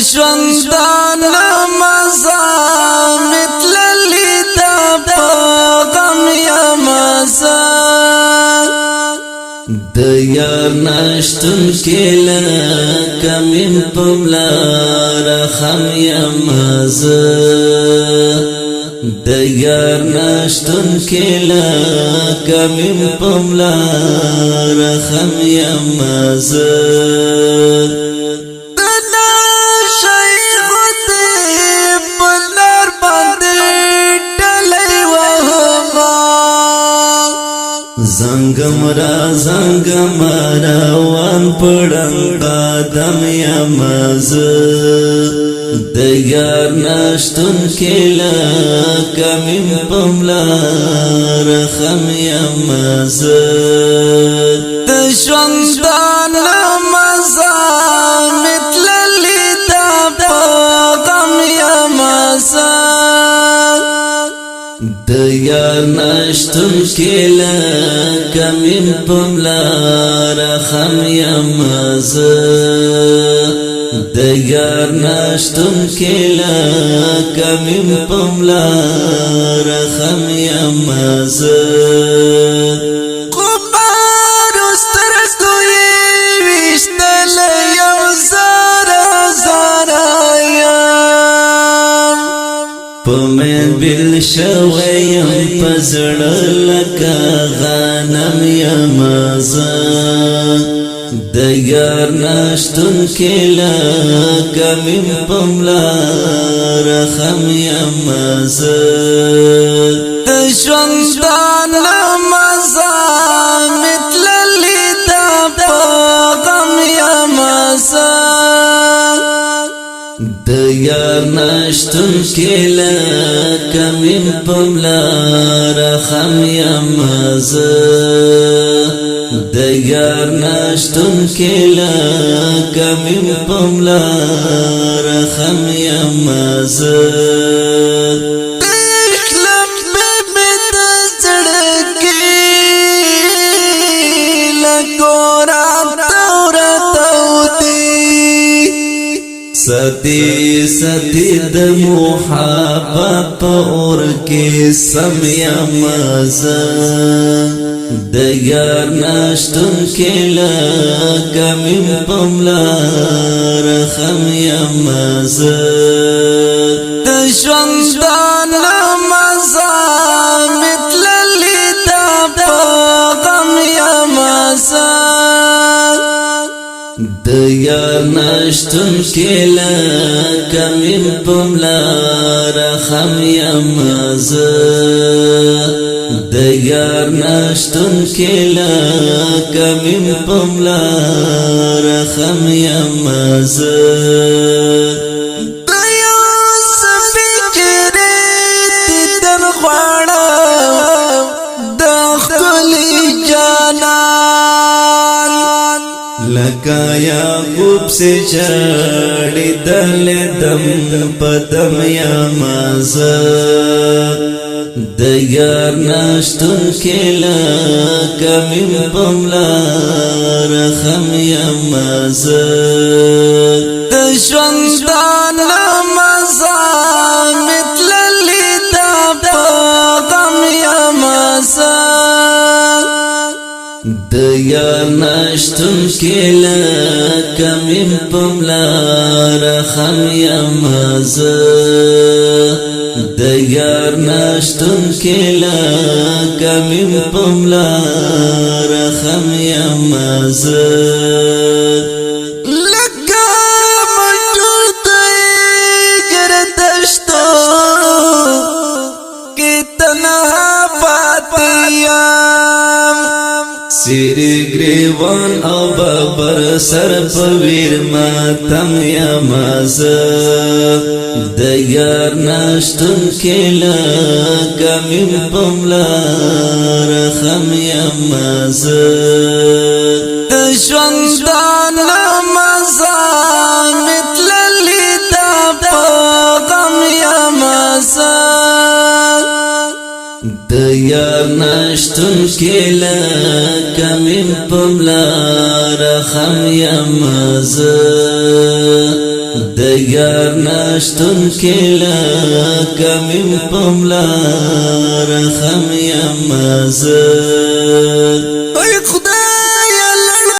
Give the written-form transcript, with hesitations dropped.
ژوندان مزه متللی تا په غم یم زه د یار نشتون کې لکه مم په ملا رحم یم زه د یار نشتون کې لکه مم په ملا رحم یم زه زنگم را زنگم روان پڑنگ آدم یم زه د یار نشتون کې لکه مم په ملا رحم یم زه د ژوندان مزه متللی تا په غم یم زه د یار نشتون کې لکه مم په ملا رحم یم زه د یار نشتون کې لکه مم په ملا رحم یم زه پمن بل شویم پزړه لکه غنم یم زه د یار نشتون کې لکه مم په ملا رحم یم زه د ژوندان مزه متللی تا په غم یم زه د یار نشتون کې لکه مم په ملا رحم یم زه د یار نشتون کې لکه مم په ملا رحم یم زه ستی ستی د محبت په اور کې سم یم زه د یار نشتون کې لکه مم په ملا رحم یم زه د ژوندان مزه متللی تا په غم یم زه د یار نشتون کې لکه مم په ملا رحم یم زه د یار نشتون کې لکه مم په ملا رحم یم زه لکه یعقوب سے چړې دل دم پدم یم زه د یار نشتون کې لکه مم په ملا رحم یم زه د ژوندان مزه متللی تا په غم یم زه د یار نشتون کې لکه مم په ملا رحم یم زه د یار نشتون کې لکه مم په ملا رحم یم زه سری گریوان او ببر سر پویر ماتم یم زه د یار نشتون کې لکه مم په ملا رحم یم زه د ژوندان مزه متللی تا په غم یم زه د یار نشتون کې لکه مم په ملا رحم یم زه د یار نشتون کلا کمیم پملا رخم یم زه. ای خدای